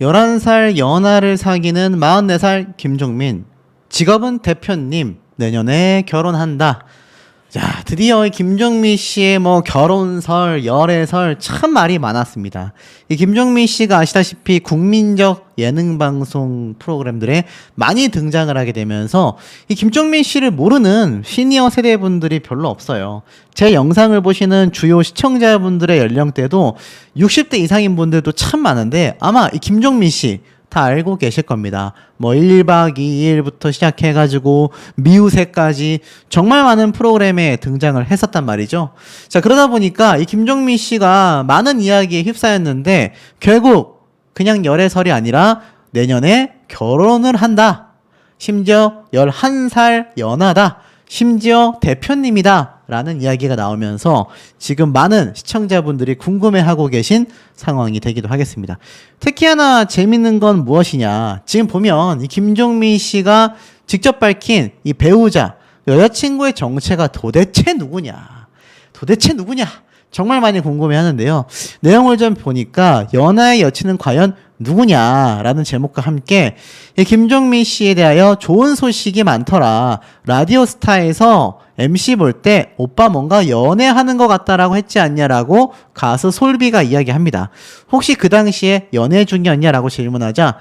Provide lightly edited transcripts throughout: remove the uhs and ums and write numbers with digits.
11살 연하를 사귀는 44살 김종민. 직업은 대표님. 내년에 결혼한다. 자, 드디어 이 김종민 씨의 결혼설, 열애설 참 말이 많았습니다. 이 김종민 씨가 아시다시피 국민적 예능 방송 프로그램들에 많이 등장을 하게 되면서 이 김종민 씨를 모르는 시니어 세대 분들이 별로 없어요. 제 영상을 보시는 주요 시청자분들의 연령대도 60대 이상인 분들도 참 많은데 아마 이 김종민 씨 다 알고 계실 겁니다. 1박 2일부터 시작해가지고 미우새까지 정말 많은 프로그램에 등장을 했었단 말이죠. 자, 그러다 보니까 이 김종민 씨가 많은 이야기에 휩싸였는데 결국 그냥 열애설이 아니라 내년에 결혼을 한다. 심지어 11살 연하다. 심지어 대표님이다. 라는 이야기가 나오면서 지금 많은 시청자분들이 궁금해하고 계신 상황이 되기도 하겠습니다. 특히 하나 재밌는 건 무엇이냐. 지금 보면 이 김종민 씨가 직접 밝힌 이 배우자, 여자친구의 정체가 도대체 누구냐. 정말 많이 궁금해 하는데요. 내용을 좀 보니까 연하의 여친은 과연 누구냐라는 제목과 함께 이 김종민 씨에 대하여 좋은 소식이 많더라. 라디오스타에서 MC 볼 때 오빠 뭔가 연애하는 것 같다라고 했지 않냐라고 가수 솔비가 이야기합니다. 혹시 그 당시에 연애 중이었냐라고 질문하자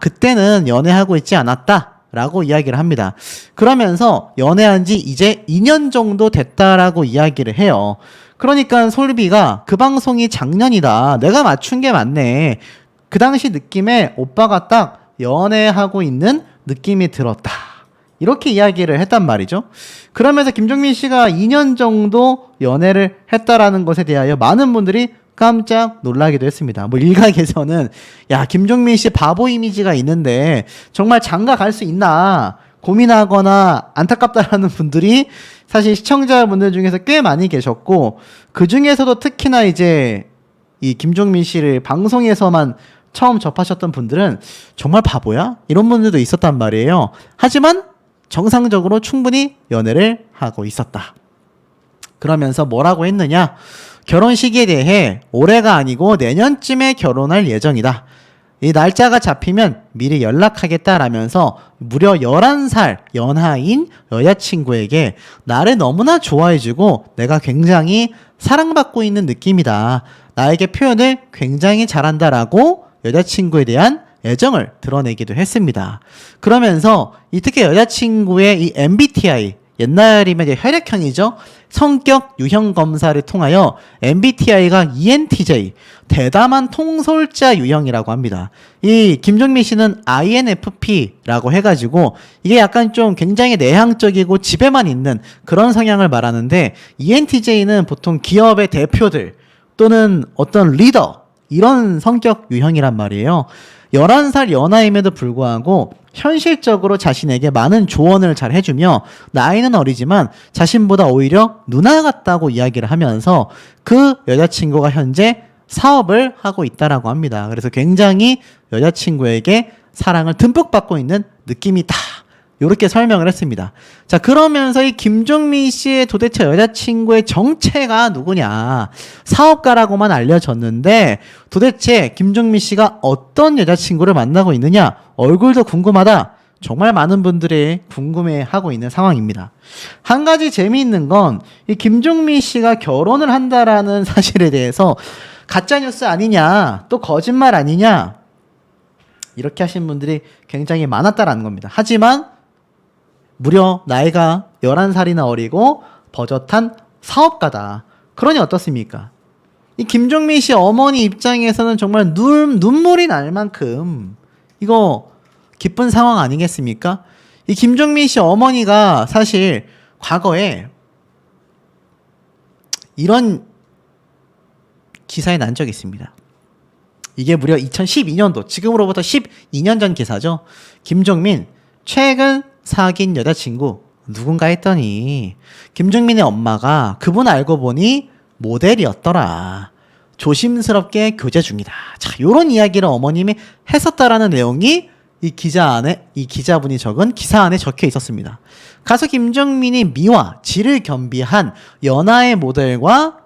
그때는 연애하고 있지 않았다. 라고 이야기를 합니다. 그러면서 연애한 지 이제 2년 정도 됐다라고 이야기를 해요. 그러니까 솔비가 그 방송이 작년이다. 내가 맞춘 게 맞네. 그 당시 느낌에 오빠가 딱 연애하고 있는 느낌이 들었다. 이렇게 이야기를 했단 말이죠. 그러면서 김종민 씨가 2년 정도 연애를 했다라는 것에 대하여 많은 분들이 깜짝 놀라기도 했습니다. 일각에서는 김종민 씨 바보 이미지가 있는데 정말 장가 갈 수 있나 고민하거나 안타깝다라는 분들이 사실 시청자분들 중에서 꽤 많이 계셨고, 그 중에서도 특히나 이제 이 김종민 씨를 방송에서만 처음 접하셨던 분들은 정말 바보야? 이런 분들도 있었단 말이에요. 하지만 정상적으로 충분히 연애를 하고 있었다. 그러면서 뭐라고 했느냐? 결혼 시기에 대해 올해가 아니고 내년쯤에 결혼할 예정이다. 이 날짜가 잡히면 미리 연락하겠다라면서 무려 11살 연하인 여자친구에게 나를 너무나 좋아해주고 내가 굉장히 사랑받고 있는 느낌이다. 나에게 표현을 굉장히 잘한다라고 여자친구에 대한 애정을 드러내기도 했습니다. 그러면서 특히 여자친구의 이 MBTI, 옛날이면 이제 혈액형이죠. 성격 유형 검사를 통하여 MBTI가 ENTJ, 대담한 통솔자 유형이라고 합니다. 이 김종민 씨는 INFP라고 해가지고 이게 약간 좀 굉장히 내향적이고 집에만 있는 그런 성향을 말하는데, ENTJ는 보통 기업의 대표들 또는 어떤 리더, 이런 성격 유형이란 말이에요. 11살 연하임에도 불구하고 현실적으로 자신에게 많은 조언을 잘 해주며 나이는 어리지만 자신보다 오히려 누나 같다고 이야기를 하면서 그 여자친구가 현재 사업을 하고 있다라고 합니다. 그래서 굉장히 여자친구에게 사랑을 듬뿍 받고 있는 느낌이다. 이렇게 설명을 했습니다. 자, 그러면서 이 김종민 씨의 도대체 여자친구의 정체가 누구냐. 사업가라고만 알려졌는데 도대체 김종민 씨가 어떤 여자친구를 만나고 있느냐. 얼굴도 궁금하다. 정말 많은 분들이 궁금해하고 있는 상황입니다. 한 가지 재미있는 건 이 김종민 씨가 결혼을 한다라는 사실에 대해서 가짜뉴스 아니냐, 또 거짓말 아니냐, 이렇게 하신 분들이 굉장히 많았다라는 겁니다. 하지만 무려 나이가 11살이나 어리고 버젓한 사업가다. 그러니 어떻습니까? 이 김종민 씨 어머니 입장에서는 정말 눈물이 날 만큼 이거 기쁜 상황 아니겠습니까? 이 김종민 씨 어머니가 사실 과거에 이런 기사에 난 적이 있습니다. 이게 무려 2012년도, 지금으로부터 12년 전 기사죠. 김종민, 최근 사귄 여자친구 누군가 했더니 김종민의 엄마가 그분 알고 보니 모델이었더라. 조심스럽게 교제 중이다. 자, 요런 이야기를 어머님이 했었다라는 내용이 이 기자분이 적은 기사 안에 적혀 있었습니다. 가수 김종민이 미와 질을 겸비한 연하의 모델과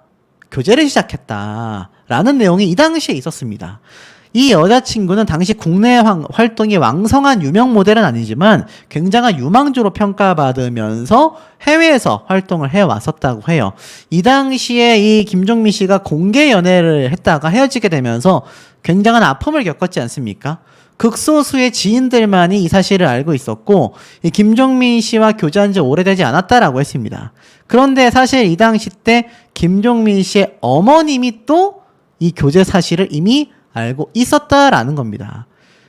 교제를 시작했다라는 내용이 이 당시에 있었습니다. 이 여자친구는 당시 국내 활동이 왕성한 유명 모델은 아니지만 굉장한 유망주로 평가받으면서 해외에서 활동을 해왔었다고 해요. 이 당시에 이 김종민 씨가 공개 연애를 했다가 헤어지게 되면서 굉장한 아픔을 겪었지 않습니까? 극소수의 지인들만이 이 사실을 알고 있었고 이 김종민 씨와 교제한 지 오래되지 않았다라고 했습니다. 그런데 사실 이 당시 때 김종민 씨의 어머님이 또 이 교제 사실을 이미 알고 있었다라는 겁니다.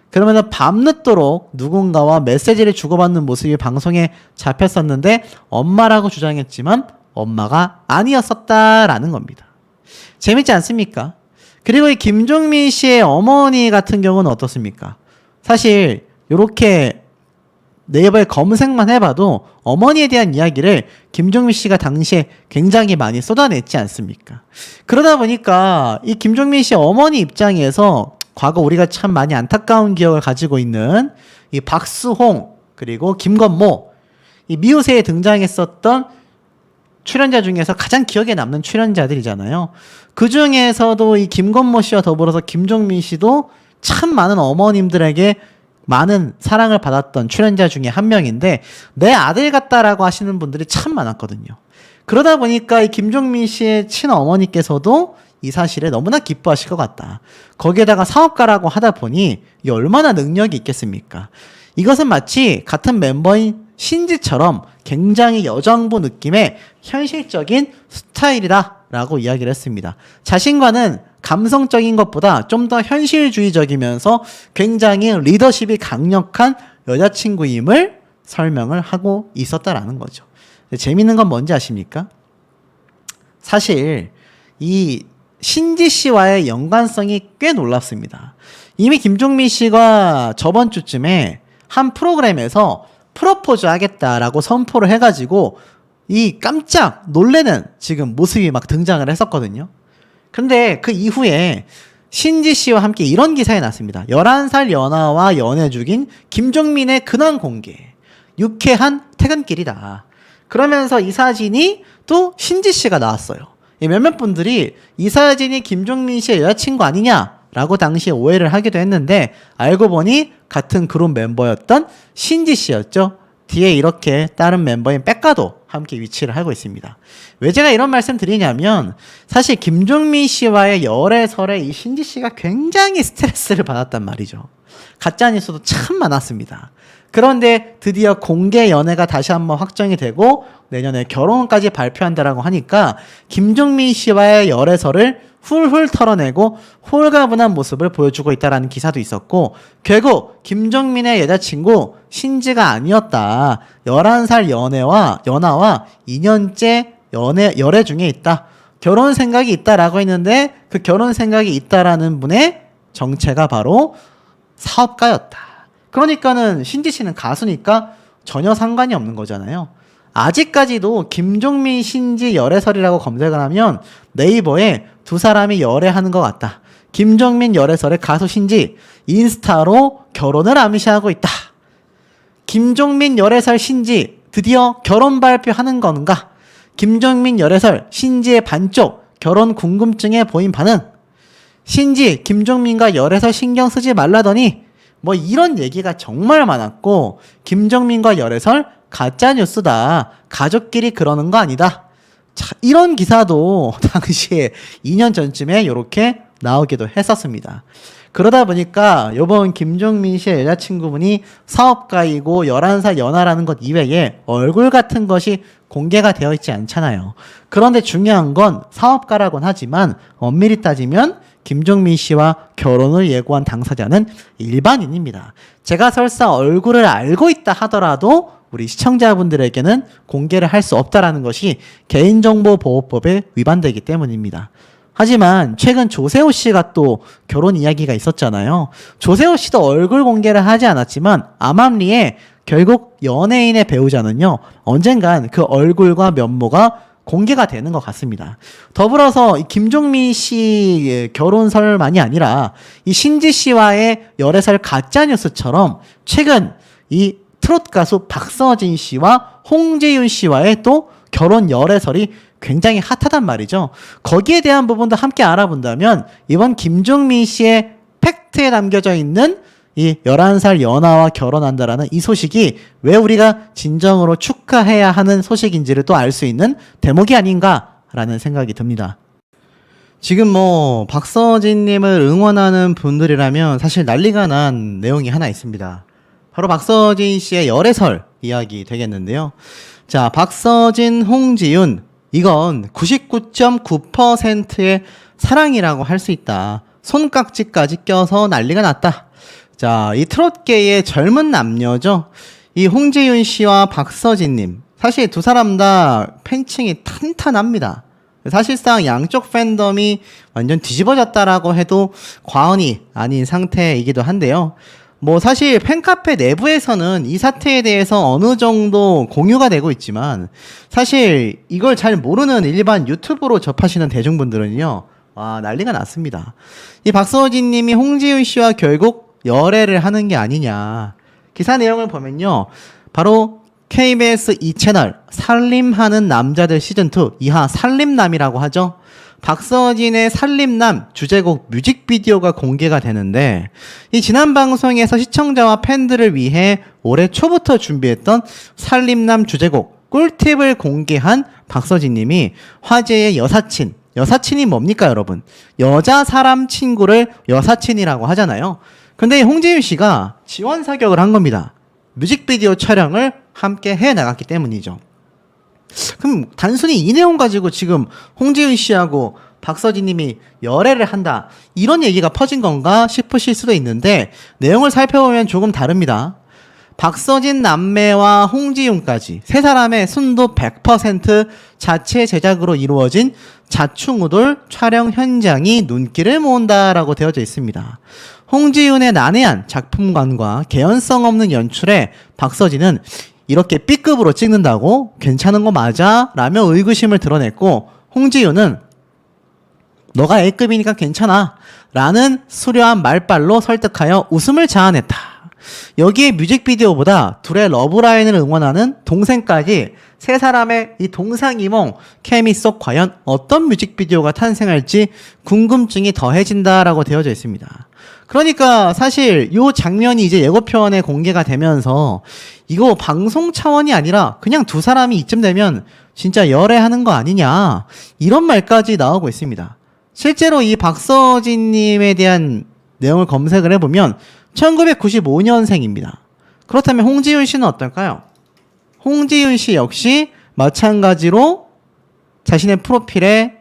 그러면 밤늦도록 누군가와 메시지를 주고받는 모습이 방송에 잡혔었는데 엄마라고 주장했지만 엄마가 아니었었다라는 겁니다. 재밌지 않습니까? 그리고 이 김종민 씨의 어머니 같은 경우는 어떻습니까? 사실 이렇게 네이버에 검색만 해봐도 어머니에 대한 이야기를 김종민 씨가 당시에 굉장히 많이 쏟아냈지 않습니까? 그러다 보니까 이 김종민 씨 어머니 입장에서 과거 우리가 참 많이 안타까운 기억을 가지고 있는 이 박수홍 그리고 김건모 이 미우새에 등장했었던 출연자 중에서 가장 기억에 남는 출연자들이잖아요. 그 중에서도 이 김건모 씨와 더불어서 김종민 씨도 참 많은 어머님들에게 많은 사랑을 받았던 출연자 중에 한 명인데 내 아들 같다라고 하시는 분들이 참 많았거든요. 그러다 보니까 이 김종민 씨의 친어머니께서도 이 사실에 너무나 기뻐하실 것 같다. 거기에다가 사업가라고 하다 보니 이게 얼마나 능력이 있겠습니까? 이것은 마치 같은 멤버인 신지처럼 굉장히 여정부 느낌의 현실적인 스타일이다라고 이야기를 했습니다. 자신과는 감성적인 것보다 좀 더 현실주의적이면서 굉장히 리더십이 강력한 여자친구임을 설명을 하고 있었다라는 거죠. 재밌는 건 뭔지 아십니까? 사실 이 신지 씨와의 연관성이 꽤 놀랍습니다. 이미 김종민 씨가 저번 주쯤에 한 프로그램에서 프로포즈 하겠다라고 선포를 해가지고 이 깜짝 놀래는 지금 모습이 막 등장을 했었거든요. 근데 그 이후에 신지 씨와 함께 이런 기사에 났습니다. 11살 연하와 연애 중인 김종민의 근황 공개. 유쾌한 퇴근길이다. 그러면서 이 사진이 또 신지 씨가 나왔어요. 몇몇 분들이 이 사진이 김종민 씨의 여자친구 아니냐라고 당시에 오해를 하기도 했는데 알고 보니 같은 그룹 멤버였던 신지 씨였죠. 뒤에 이렇게 다른 멤버인 백가도 함께 위치를 하고 있습니다. 왜 제가 이런 말씀 드리냐면 사실 김종민 씨와의 열애설에 이 신지 씨가 굉장히 스트레스를 받았단 말이죠. 가짜뉴스도 참 많았습니다. 그런데 드디어 공개 연애가 다시 한번 확정이 되고 내년에 결혼까지 발표한다라고 하니까 김종민 씨와의 열애설을 훌훌 털어내고 홀가분한 모습을 보여주고 있다라는 기사도 있었고 결국 김종민의 여자친구 신지가 아니었다. 11살 연하와 2년째 열애 중에 있다. 결혼 생각이 있다라고 했는데 그 결혼 생각이 있다라는 분의 정체가 바로 사업가였다. 그러니까는 신지 씨는 가수니까 전혀 상관이 없는 거잖아요. 아직까지도 김종민 신지 열애설이라고 검색을 하면 네이버에 두 사람이 열애하는 것 같다. 김종민 열애설의 가수 신지 인스타로 결혼을 암시하고 있다. 김종민 열애설 신지 드디어 결혼 발표하는 건가? 김종민 열애설 신지의 반쪽 결혼 궁금증에 보인 반응. 신지 김종민과 열애설 신경 쓰지 말라더니 뭐 이런 얘기가 정말 많았고 김종민과 열애설 가짜뉴스다. 가족끼리 그러는 거 아니다. 자, 이런 기사도 당시에 2년 전쯤에 이렇게 나오기도 했었습니다. 그러다 보니까 이번 김종민 씨의 여자친구분이 사업가이고 11살 연하라는 것 이외에 얼굴 같은 것이 공개가 되어 있지 않잖아요. 그런데 중요한 건 사업가라고는 하지만 엄밀히 따지면 김종민 씨와 결혼을 예고한 당사자는 일반인입니다. 제가 설사 얼굴을 알고 있다 하더라도 우리 시청자분들에게는 공개를 할 수 없다라는 것이 개인정보보호법에 위반되기 때문입니다. 하지만 최근 조세호 씨가 또 결혼 이야기가 있었잖아요. 조세호 씨도 얼굴 공개를 하지 않았지만 암암리에 결국 연예인의 배우자는요. 언젠간 그 얼굴과 면모가 공개가 되는 것 같습니다. 더불어서 이 김종민 씨의 결혼설만이 아니라 이 신지 씨와의 열애설 가짜뉴스처럼 최근 이 트로트 가수 박서진 씨와 홍재윤 씨와의 또 결혼 열애설이 굉장히 핫하단 말이죠. 거기에 대한 부분도 함께 알아본다면 이번 김종민 씨의 팩트에 담겨져 있는 이 11살 연하와 결혼한다라는 이 소식이 왜 우리가 진정으로 축하해야 하는 소식인지를 또 알 수 있는 대목이 아닌가라는 생각이 듭니다. 지금 뭐 박서진님을 응원하는 분들이라면 사실 난리가 난 내용이 하나 있습니다. 바로 박서진 씨의 열애설 이야기 되겠는데요. 자, 박서진, 홍지윤, 이건 99.9%의 사랑이라고 할 수 있다. 손깍지까지 껴서 난리가 났다. 자, 이 트롯계의 젊은 남녀죠. 이 홍지윤 씨와 박서진님, 사실 두 사람 다 팬층이 탄탄합니다. 사실상 양쪽 팬덤이 완전 뒤집어졌다라고 해도 과언이 아닌 상태이기도 한데요. 뭐 사실 팬카페 내부에서는 이 사태에 대해서 어느 정도 공유가 되고 있지만 사실 이걸 잘 모르는 일반 유튜브로 접하시는 대중분들은요, 와, 난리가 났습니다. 이 박서진 님이 홍지윤 씨와 결국 열애를 하는 게 아니냐. 기사 내용을 보면요, 바로 KBS 2채널 살림하는 남자들 시즌2 이하 살림남이라고 하죠. 박서진의 살림남 주제곡 뮤직비디오가 공개가 되는데, 이 지난 방송에서 시청자와 팬들을 위해 올해 초부터 준비했던 살림남 주제곡 꿀팁을 공개한 박서진님이 화제의 여사친이 뭡니까 여러분? 여자 사람 친구를 여사친이라고 하잖아요. 근데 홍지윤 씨가 지원 사격을 한 겁니다. 뮤직비디오 촬영을 함께 해 나갔기 때문이죠. 그럼 단순히 이 내용 가지고 지금 홍지윤 씨하고 박서진 님이 열애를 한다, 이런 얘기가 퍼진 건가 싶으실 수도 있는데, 내용을 살펴보면 조금 다릅니다. 박서진 남매와 홍지윤까지 세 사람의 순도 100% 자체 제작으로 이루어진 자충우돌 촬영 현장이 눈길을 모은다라고 되어져 있습니다. 홍지윤의 난해한 작품관과 개연성 없는 연출에 박서진은 이렇게 B급으로 찍는다고 괜찮은 거 맞아? 라며 의구심을 드러냈고, 홍지윤은 너가 A급이니까 괜찮아 라는 수려한 말발로 설득하여 웃음을 자아냈다. 여기에 뮤직비디오보다 둘의 러브라인을 응원하는 동생까지 세 사람의 이 동상이몽 케미 속 과연 어떤 뮤직비디오가 탄생할지 궁금증이 더해진다라고 되어져 있습니다. 그러니까 사실 이 장면이 이제 예고편에 공개가 되면서 이거 방송 차원이 아니라 그냥 두 사람이 이쯤 되면 진짜 열애하는 거 아니냐, 이런 말까지 나오고 있습니다. 실제로 이 박서진님에 대한 내용을 검색을 해보면 1995년생입니다. 그렇다면 홍지윤 씨는 어떨까요? 홍지윤 씨 역시 마찬가지로 자신의 프로필에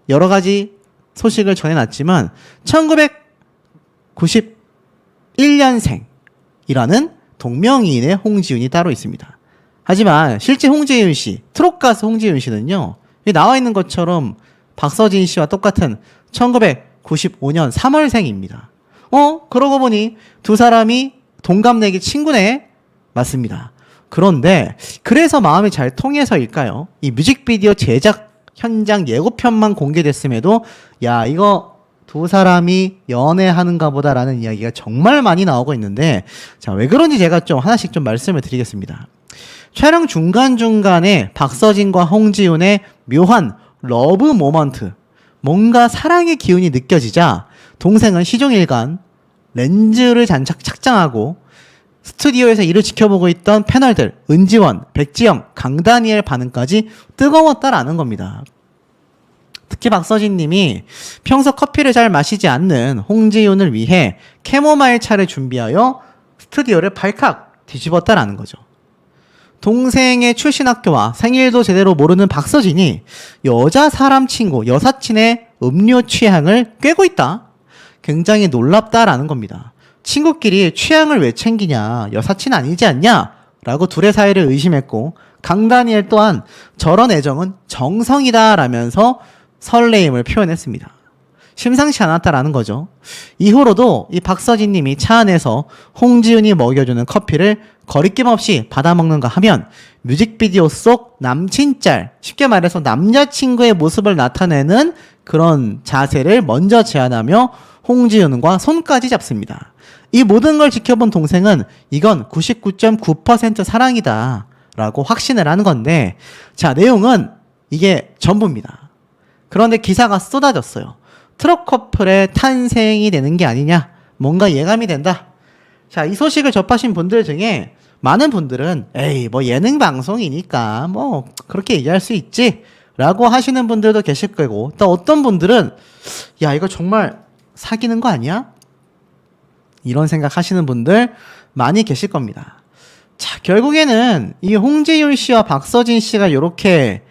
여러 가지 소식을 전해놨지만 1991년생이라는 동명이인의 홍지윤이 따로 있습니다. 하지만 실제 홍지윤 씨, 트롯 가수 홍지윤 씨는요, 나와 있는 것처럼 박서진 씨와 똑같은 1995년 3월생입니다. 그러고 보니 두 사람이 동갑내기 친구네? 맞습니다. 그런데 그래서 마음이 잘 통해서일까요? 이 뮤직비디오 제작 현장 예고편만 공개됐음에도 야, 이거 두 사람이 연애하는가 보다라는 이야기가 정말 많이 나오고 있는데, 자, 왜 그런지 제가 좀 하나씩 좀 말씀을 드리겠습니다. 촬영 중간중간에 박서진과 홍지윤의 묘한 러브 모먼트, 뭔가 사랑의 기운이 느껴지자 동생은 시종일관 렌즈를 착장하고 스튜디오에서 이를 지켜보고 있던 패널들 은지원, 백지영, 강다니엘 반응까지 뜨거웠다라는 겁니다. 특히 박서진 님이 평소 커피를 잘 마시지 않는 홍지윤을 위해 캐모마일 차를 준비하여 스튜디오를 발칵 뒤집었다라는 거죠. 동생의 출신 학교와 생일도 제대로 모르는 박서진이 여자 사람 친구, 여사친의 음료 취향을 꿰고 있다? 굉장히 놀랍다라는 겁니다. 친구끼리 취향을 왜 챙기냐, 여사친 아니지 않냐? 라고 둘의 사이를 의심했고, 강다니엘 또한 저런 애정은 정성이다 라면서 설레임을 표현했습니다. 심상치 않았다라는 거죠. 이후로도 이 박서진 님이 차 안에서 홍지윤이 먹여주는 커피를 거리낌 없이 받아먹는가 하면 뮤직비디오 속 남친짤, 쉽게 말해서 남자친구의 모습을 나타내는 그런 자세를 먼저 제안하며 홍지윤과 손까지 잡습니다. 이 모든 걸 지켜본 동생은 이건 99.9% 사랑이다 라고 확신을 하는 건데, 자, 내용은 이게 전부입니다. 그런데 기사가 쏟아졌어요. 트럭 커플의 탄생이 되는 게 아니냐, 뭔가 예감이 된다. 자, 이 소식을 접하신 분들 중에 많은 분들은 에이 뭐 예능 방송이니까 뭐 그렇게 얘기할 수 있지 라고 하시는 분들도 계실 거고, 또 어떤 분들은 야 이거 정말 사귀는 거 아니야? 이런 생각 하시는 분들 많이 계실 겁니다. 자, 결국에는 이 홍지윤 씨와 박서진 씨가 이렇게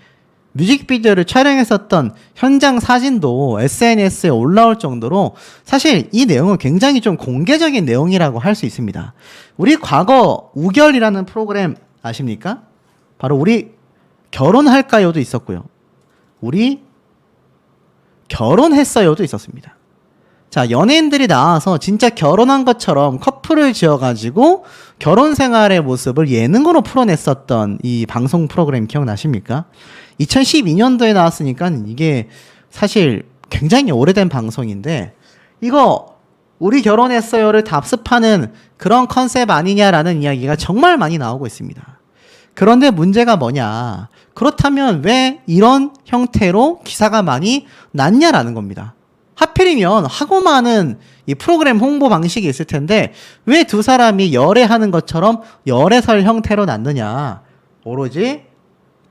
뮤직비디오를 촬영했었던 현장 사진도 SNS에 올라올 정도로 사실 이 내용은 굉장히 좀 공개적인 내용이라고 할 수 있습니다. 우리 과거 우결이라는 프로그램 아십니까? 바로 우리 결혼할까요도 있었고요. 우리 결혼했어요도 있었습니다. 자, 연예인들이 나와서 진짜 결혼한 것처럼 커플을 지어가지고 결혼 생활의 모습을 예능으로 풀어냈었던 이 방송 프로그램 기억나십니까? 2012년도에 나왔으니까 이게 사실 굉장히 오래된 방송인데, 이거 우리 결혼했어요를 답습하는 그런 컨셉 아니냐라는 이야기가 정말 많이 나오고 있습니다. 그런데 문제가 뭐냐? 그렇다면 왜 이런 형태로 기사가 많이 났냐라는 겁니다. 하필이면 하고 많은 이 프로그램 홍보 방식이 있을 텐데 왜 두 사람이 열애하는 것처럼 열애설 형태로 났느냐? 오로지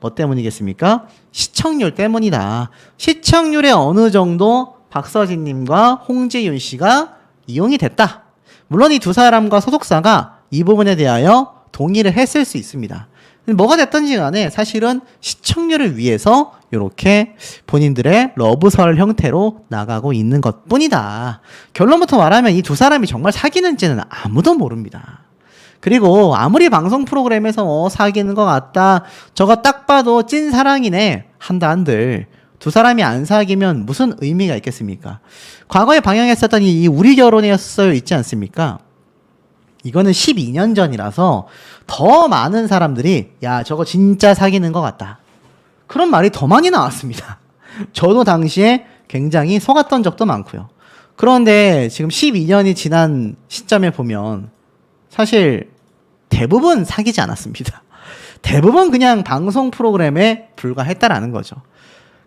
뭐 때문이겠습니까? 시청률 때문이다. 시청률에 어느 정도 박서진님과 홍지윤 씨가 이용이 됐다. 물론 이 두 사람과 소속사가 이 부분에 대하여 동의를 했을 수 있습니다. 뭐가 됐든지 간에 사실은 시청률을 위해서 이렇게 본인들의 러브설 형태로 나가고 있는 것 뿐이다. 결론부터 말하면 이 두 사람이 정말 사귀는지는 아무도 모릅니다. 그리고 아무리 방송 프로그램에서 사귀는 것 같다, 저거 딱 봐도 찐 사랑이네 한다 한들 두 사람이 안 사귀면 무슨 의미가 있겠습니까? 과거에 방영했었던 이 우리 결혼이었어요 있지 않습니까? 이거는 12년 전이라서 더 많은 사람들이 야 저거 진짜 사귀는 것 같다, 그런 말이 더 많이 나왔습니다. 저도 당시에 굉장히 속았던 적도 많고요. 그런데 지금 12년이 지난 시점에 보면 사실 대부분 사귀지 않았습니다. 대부분 그냥 방송 프로그램에 불과했다라는 거죠.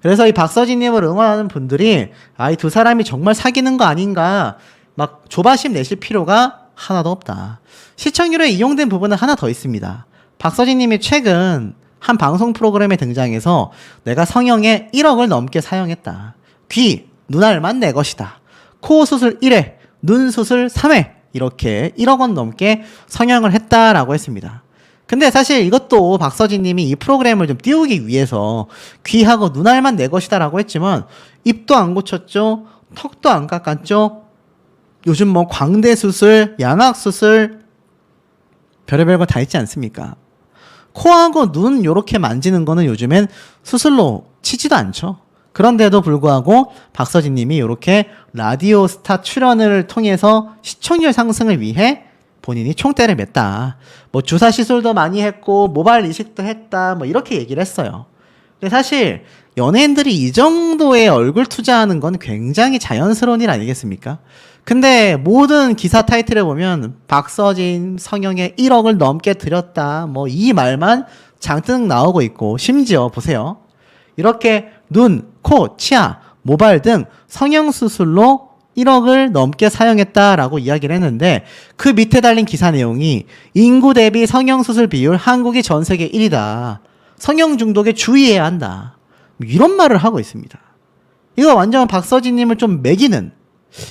그래서 이 박서진님을 응원하는 분들이 이 두 사람이 정말 사귀는 거 아닌가 막 조바심 내실 필요가 하나도 없다. 시청률에 이용된 부분은 하나 더 있습니다. 박서진님이 최근 한 방송 프로그램에 등장해서 내가 성형에 1억을 넘게 사용했다. 귀, 눈알만 내 것이다. 코 수술 1회, 눈 수술 3회, 이렇게 1억 원 넘게 성형을 했다라고 했습니다. 근데 사실 이것도 박서진님이 이 프로그램을 좀 띄우기 위해서 귀하고 눈알만 내 것이다라고 했지만 입도 안 고쳤죠, 턱도 안 깎았죠, 요즘 뭐 광대 수술, 양악 수술 별의별 거 다 있지 않습니까? 코하고 눈 요렇게 만지는 거는 요즘엔 수술로 치지도 않죠. 그런데도 불구하고 박서진님이 이렇게 라디오 스타 출연을 통해서 시청률 상승을 위해 본인이 총대를 맸다. 뭐 주사 시술도 많이 했고 모발 이식도 했다. 뭐 이렇게 얘기를 했어요. 근데 사실 연예인들이 이 정도의 얼굴 투자하는 건 굉장히 자연스러운 일 아니겠습니까? 근데 모든 기사 타이틀에 보면 박서진 성형에 1억을 넘게 들였다, 뭐 이 말만 장뜩 나오고 있고, 심지어 보세요. 이렇게 눈, 코, 치아, 모발 등 성형수술로 1억을 넘게 사용했다라고 이야기를 했는데 그 밑에 달린 기사 내용이 인구 대비 성형수술 비율 한국이 전 세계 1위다. 성형 중독에 주의해야 한다. 이런 말을 하고 있습니다. 이거 완전 박서진님을 좀 매기는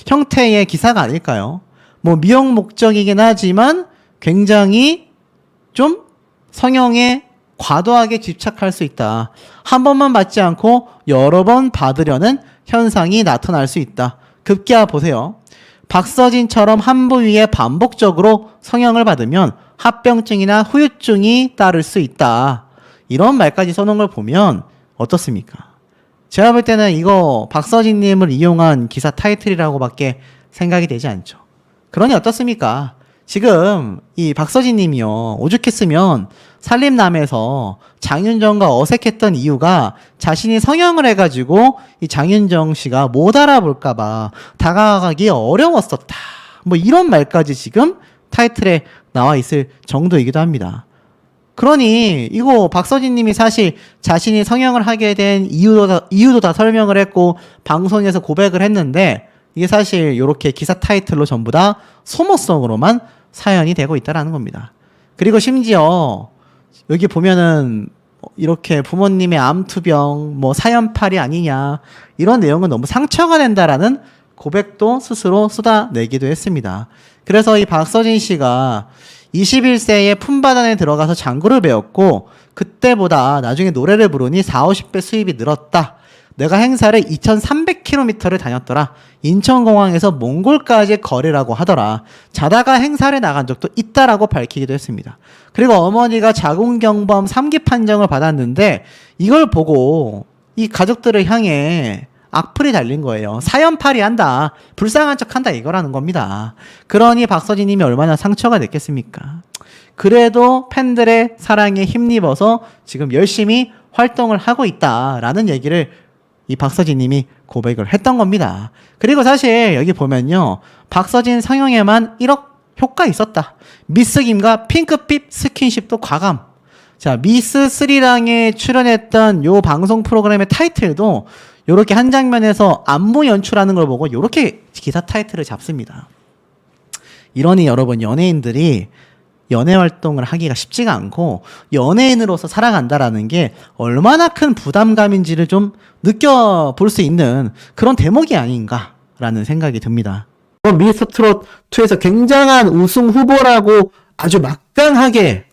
형태의 기사가 아닐까요? 뭐 미용 목적이긴 하지만 굉장히 좀 성형에 과도하게 집착할 수 있다. 한 번만 받지 않고 여러 번 받으려는 현상이 나타날 수 있다. 급기야 보세요. 박서진처럼 한 부위에 반복적으로 성형을 받으면 합병증이나 후유증이 따를 수 있다. 이런 말까지 써놓은 걸 보면 어떻습니까? 제가 볼 때는 이거 박서진님을 이용한 기사 타이틀이라고밖에 생각이 되지 않죠. 그러니 어떻습니까? 지금 이 박서진님이요, 오죽했으면 산림남에서 장윤정과 어색했던 이유가 자신이 성형을 해가지고 이 장윤정 씨가 못 알아볼까봐 다가가기 어려웠었다. 뭐 이런 말까지 지금 타이틀에 나와 있을 정도이기도 합니다. 그러니 이거 박서진 님이 사실 자신이 성형을 하게 된 이유도 다 설명을 했고 방송에서 고백을 했는데 이게 사실 이렇게 기사 타이틀로 전부 다 소모성으로만 사연이 되고 있다라는 겁니다. 그리고 심지어 여기 보면은 이렇게 부모님의 암투병, 뭐 사연팔이 아니냐 이런 내용은 너무 상처가 된다라는 고백도 스스로 쏟아내기도 했습니다. 그래서 이 박서진 씨가 21세에 품바단에 들어가서 장구를 배웠고 그때보다 나중에 노래를 부르니 40, 50배 수입이 늘었다. 내가 행사를 2300km를 다녔더라. 인천공항에서 몽골까지 거리라고 하더라. 자다가 행사를 나간 적도 있다라고 밝히기도 했습니다. 그리고 어머니가 자궁경부암 3기 판정을 받았는데 이걸 보고 이 가족들을 향해 악플이 달린 거예요. 사연팔이 한다. 불쌍한 척 한다. 이거라는 겁니다. 그러니 박서진 님이 얼마나 상처가 됐겠습니까? 그래도 팬들의 사랑에 힘입어서 지금 열심히 활동을 하고 있다라는 얘기를 이 박서진 님이 고백을 했던 겁니다. 그리고 사실 여기 보면요. 박서진 성형에만 1억 효과 있었다. 미스 김과 핑크빛 스킨십도 과감. 자, 미스 스리랑에 출연했던 요 방송 프로그램의 타이틀도 요렇게 한 장면에서 안무 연출하는 걸 보고 요렇게 기사 타이틀을 잡습니다. 이러니 여러분 연예인들이 연애 활동을 하기가 쉽지가 않고 연예인으로서 살아간다라는 게 얼마나 큰 부담감인지를 좀 느껴볼 수 있는 그런 대목이 아닌가라는 생각이 듭니다. 미스터트롯 2에서 굉장한 우승 후보라고 아주 막강하게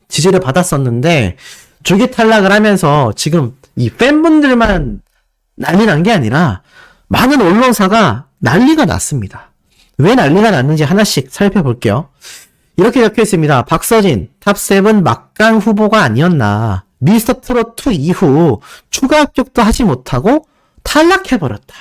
지지를 받았었는데 조기 탈락을 하면서 지금 이 팬분들만 난리 난 게 아니라 많은 언론사가 난리가 났습니다. 왜 난리가 났는지 하나씩 살펴볼게요. 이렇게 적혀 있습니다. 박서진 탑7 막강 후보가 아니었나. 미스터트롯2 이후 추가 합격도 하지 못하고 탈락해버렸다.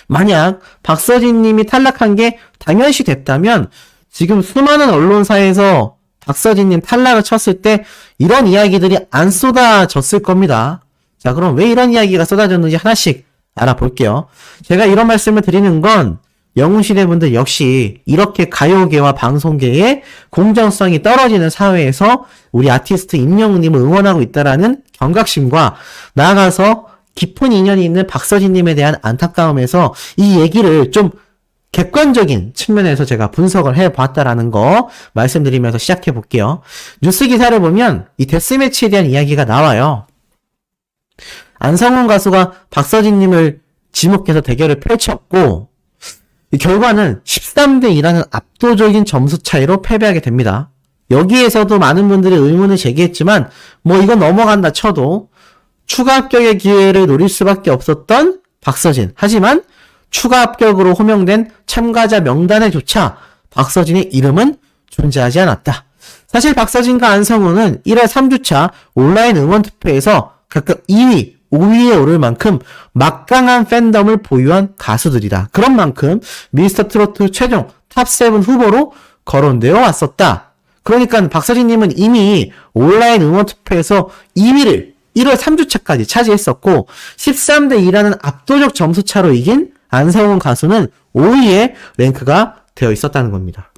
만약 박서진 님이 탈락한 게 당연시 됐다면 지금 수많은 언론사에서 박서진 님 탈락을 쳤을 때 이런 이야기들이 안 쏟아졌을 겁니다. 자, 그럼 왜 이런 이야기가 쏟아졌는지 하나씩 알아볼게요. 제가 이런 말씀을 드리는 건 영웅시대 분들 역시 이렇게 가요계와 방송계의 공정성이 떨어지는 사회에서 우리 아티스트 임영웅님을 응원하고 있다라는 경각심과 나아가서 깊은 인연이 있는 박서진님에 대한 안타까움에서 이 얘기를 좀 객관적인 측면에서 제가 분석을 해봤다라는 거 말씀드리면서 시작해 볼게요. 뉴스 기사를 보면 이 데스매치에 대한 이야기가 나와요. 안성훈 가수가 박서진님을 지목해서 대결을 펼쳤고 이 결과는 13대 2라는 압도적인 점수 차이로 패배하게 됩니다. 여기에서도 많은 분들이 의문을 제기했지만 뭐 이건 넘어간다 쳐도 추가 합격의 기회를 노릴 수밖에 없었던 박서진. 하지만 추가 합격으로 호명된 참가자 명단에조차 박서진의 이름은 존재하지 않았다. 사실 박서진과 안성훈은 1월 3주차 온라인 응원 투표에서 각각 2위, 5위에 오를 만큼 막강한 팬덤을 보유한 가수들이다. 그런 만큼 미스터트로트 최종 탑7 후보로 거론되어 왔었다. 그러니까 박서진님은 이미 온라인 응원 투표에서 2위를 1월 3주차까지 차지했었고 13대 2라는 압도적 점수 차로 이긴 안성훈 가수는 5위에 랭크가 되어 있었다는 겁니다.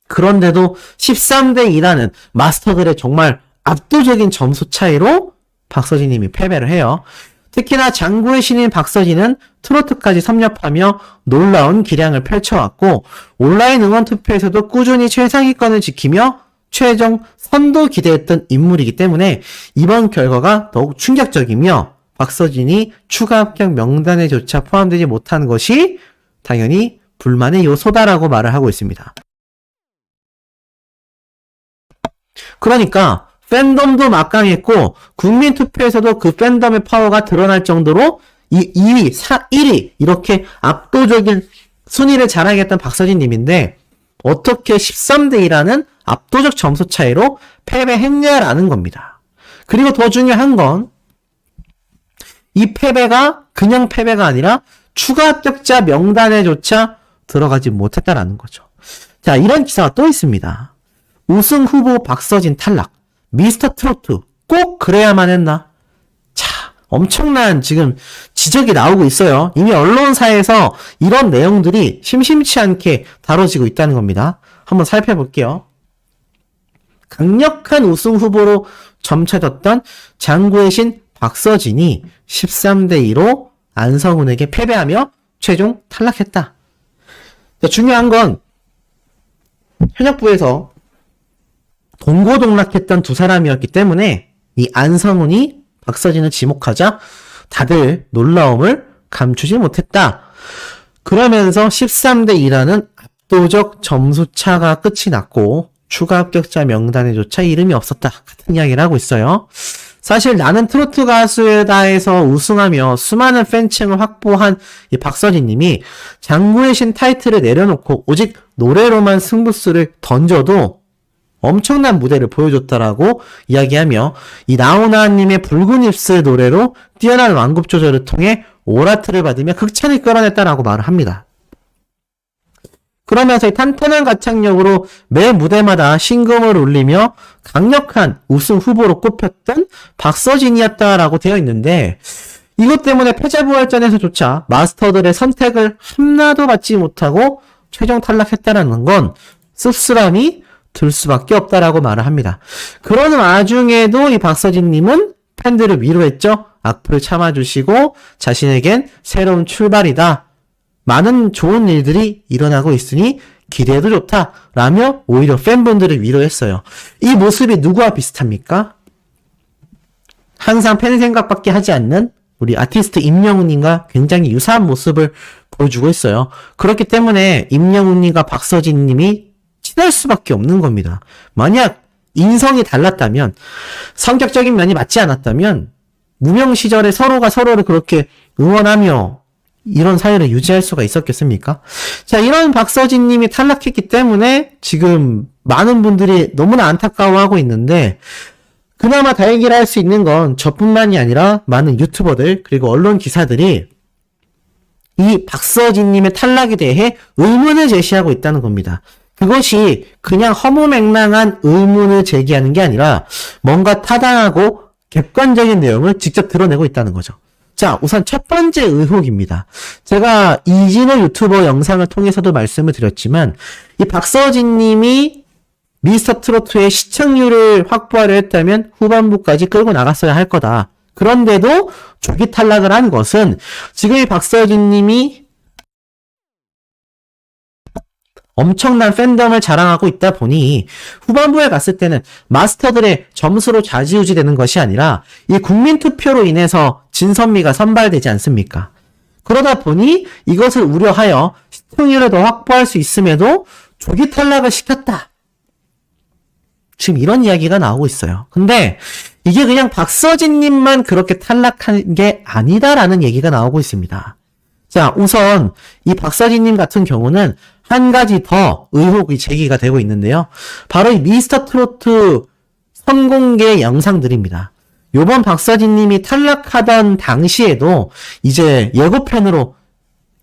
그런데도 13대 2라는 마스터들의 정말 압도적인 점수 차이로 박서진님이 패배를 해요. 특히나 장구의 신인 박서진은 트로트까지 섭렵하며 놀라운 기량을 펼쳐왔고 온라인 응원 투표에서도 꾸준히 최상위권을 지키며 최종 선도 기대했던 인물이기 때문에 이번 결과가 더욱 충격적이며 박서진이 추가 합격 명단에조차 포함되지 못한 것이 당연히 불만의 요소다라고 말을 하고 있습니다. 그러니까 팬덤도 막강했고 국민투표에서도 그 팬덤의 파워가 드러날 정도로 이 2위, 1위 이렇게 압도적인 순위를 자랑했던 박서진님인데 어떻게 13대 2라는 압도적 점수 차이로 패배했냐라는 겁니다. 그리고 더 중요한 건 이 패배가 그냥 패배가 아니라 추가 합격자 명단에조차 들어가지 못했다라는 거죠. 자, 이런 기사가 또 있습니다. 우승 후보 박서진 탈락. 미스터트로트 꼭 그래야만 했나? 자, 엄청난 지금 지적이 나오고 있어요. 이미 언론사에서 이런 내용들이 심심치 않게 다뤄지고 있다는 겁니다. 한번 살펴볼게요. 강력한 우승 후보로 점쳐졌던 장구의 신 박서진이 13대2로 안성훈에게 패배하며 최종 탈락했다. 중요한 건 현역부에서 동고동락했던 두 사람이었기 때문에 이 안성훈이 박서진을 지목하자 다들 놀라움을 감추지 못했다. 그러면서 13대2라는 압도적 점수차가 끝이 났고 추가 합격자 명단에조차 이름이 없었다. 같은 이야기를 하고 있어요. 사실 나는 트로트 가수에다에서 우승하며 수많은 팬층을 확보한 이 박서진 님이 장구의 신 타이틀을 내려놓고 오직 노래로만 승부수를 던져도 엄청난 무대를 보여줬다라고 이야기하며 이 나훈아 님의 붉은 입술 노래로 뛰어난 완급 조절을 통해 오라트를 받으며 극찬을 끌어냈다라고 말을 합니다. 그러면서 이 탄탄한 가창력으로 매 무대마다 신금을 울리며 강력한 우승 후보로 꼽혔던 박서진이었다라고 되어 있는데 이것 때문에 패자부활전에서조차 마스터들의 선택을 하나도 받지 못하고 최종 탈락했다는 건 씁쓸함이 들 수밖에 없다라고 말을 합니다. 그런 와중에도 이 박서진님은 팬들을 위로했죠. 악플을 참아주시고 자신에겐 새로운 출발이다. 많은 좋은 일들이 일어나고 있으니 기대해도 좋다. 라며 오히려 팬분들을 위로했어요. 이 모습이 누구와 비슷합니까? 항상 팬 생각밖에 하지 않는 우리 아티스트 임영웅님과 굉장히 유사한 모습을 보여주고 있어요. 그렇기 때문에 임영웅님과 박서진님이 친할 수밖에 없는 겁니다. 만약 인성이 달랐다면, 성격적인 면이 맞지 않았다면 무명 시절에 서로가 서로를 그렇게 응원하며 이런 사이를 유지할 수가 있었겠습니까? 자, 이런 박서진 님이 탈락했기 때문에 지금 많은 분들이 너무나 안타까워하고 있는데 그나마 다행이라 할 수 있는 건 저뿐만이 아니라 많은 유튜버들 그리고 언론 기사들이 이 박서진 님의 탈락에 대해 의문을 제시하고 있다는 겁니다. 그것이 그냥 허무맹랑한 의문을 제기하는 게 아니라 뭔가 타당하고 객관적인 내용을 직접 드러내고 있다는 거죠. 자, 우선 첫 번째 의혹입니다. 제가 이진호 유튜버 영상을 통해서도 말씀을 드렸지만 이 박서진 님이 미스터 트로트의 시청률을 확보하려 했다면 후반부까지 끌고 나갔어야 할 거다. 그런데도 조기 탈락을 한 것은 지금 이 박서진 님이 엄청난 팬덤을 자랑하고 있다 보니 후반부에 갔을 때는 마스터들의 점수로 좌지우지 되는 것이 아니라 이 국민투표로 인해서 진선미가 선발되지 않습니까? 그러다 보니 이것을 우려하여 시청률을 더 확보할 수 있음에도 조기 탈락을 시켰다. 지금 이런 이야기가 나오고 있어요. 근데 이게 그냥 박서진님만 그렇게 탈락한 게 아니다라는 얘기가 나오고 있습니다. 자, 우선 이 박서진님 같은 경우는 한 가지 더 의혹이 제기가 되고 있는데요. 바로 이 미스터 트로트 선공개 영상들입니다. 요번 박서진님이 탈락하던 당시에도 이제 예고편으로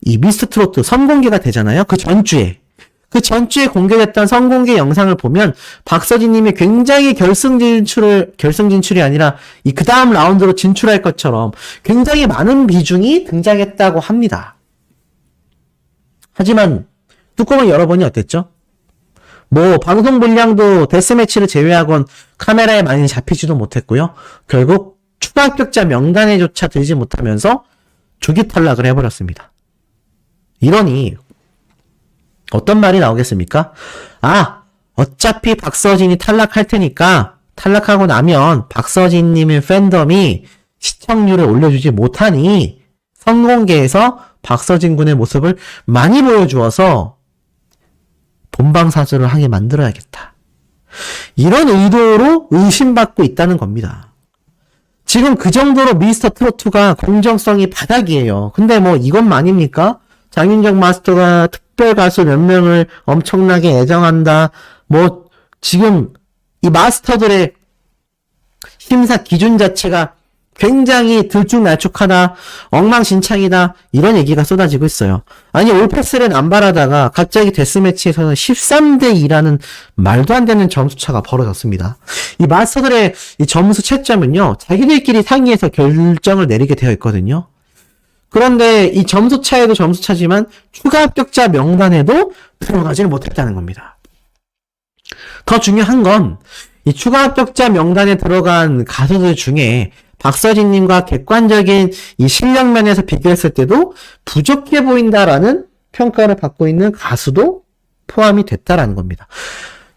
이 미스터 트로트 선공개가 되잖아요. 그 전주에 공개됐던 선공개 영상을 보면 박서진님이 굉장히 결승 진출이 아니라 이 그 다음 라운드로 진출할 것처럼 굉장히 많은 비중이 등장했다고 합니다. 하지만 뚜껑을 열어보니 어땠죠? 뭐 방송 분량도 데스매치를 제외하곤 카메라에 많이 잡히지도 못했고요. 결국 추가 합격자 명단에조차 들지 못하면서 조기 탈락을 해버렸습니다. 이러니 어떤 말이 나오겠습니까? 아, 어차피 박서진이 탈락할 테니까 탈락하고 나면 박서진님의 팬덤이 시청률을 올려주지 못하니 선공개에서 박서진 군의 모습을 많이 보여주어서 본방사수를 하게 만들어야겠다. 이런 의도로 의심받고 있다는 겁니다. 지금 그 정도로 미스터 트로트가 공정성이 바닥이에요. 근데 뭐 이것만입니까? 장윤정 마스터가 특별 가수 몇 명을 엄청나게 애정한다. 뭐 지금 이 마스터들의 심사 기준 자체가 굉장히 들쭉날쭉하다, 엉망진창이다, 이런 얘기가 쏟아지고 있어요. 아니, 올패스를 남발하다가 갑자기 데스매치에서는 13대2라는 말도 안 되는 점수차가 벌어졌습니다. 이 마스터들의 이 점수 채점은요, 자기들끼리 상의해서 결정을 내리게 되어 있거든요. 그런데 이 점수차에도 점수차지만 추가 합격자 명단에도 들어가지를 못했다는 겁니다. 더 중요한 건 이 추가 합격자 명단에 들어간 가수들 중에 박서진님과 객관적인 이 실력 면에서 비교했을 때도 부족해 보인다라는 평가를 받고 있는 가수도 포함이 됐다라는 겁니다.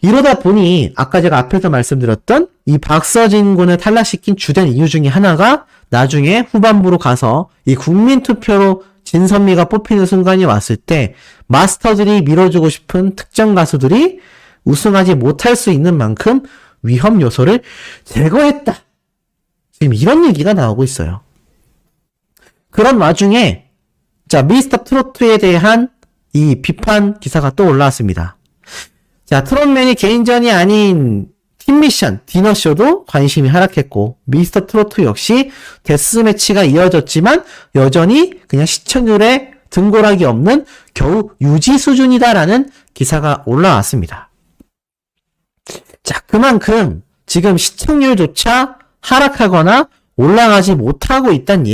이러다 보니 아까 제가 앞에서 말씀드렸던 이 박서진 군을 탈락시킨 주된 이유 중에 하나가 나중에 후반부로 가서 이 국민투표로 진선미가 뽑히는 순간이 왔을 때 마스터들이 밀어주고 싶은 특정 가수들이 우승하지 못할 수 있는 만큼 위험 요소를 제거했다. 지금 이런 얘기가 나오고 있어요. 그런 와중에 자 미스터 트로트에 대한 이 비판 기사가 또 올라왔습니다. 자 트롯맨이 개인전이 아닌 팀미션, 디너쇼도 관심이 하락했고 미스터 트로트 역시 데스매치가 이어졌지만 여전히 그냥 시청률에 등고락이 없는 겨우 유지 수준이다라는 기사가 올라왔습니다. 자, 그만큼 지금 시청률조차 하락하거나 올라가지 못하고 있다는 얘기.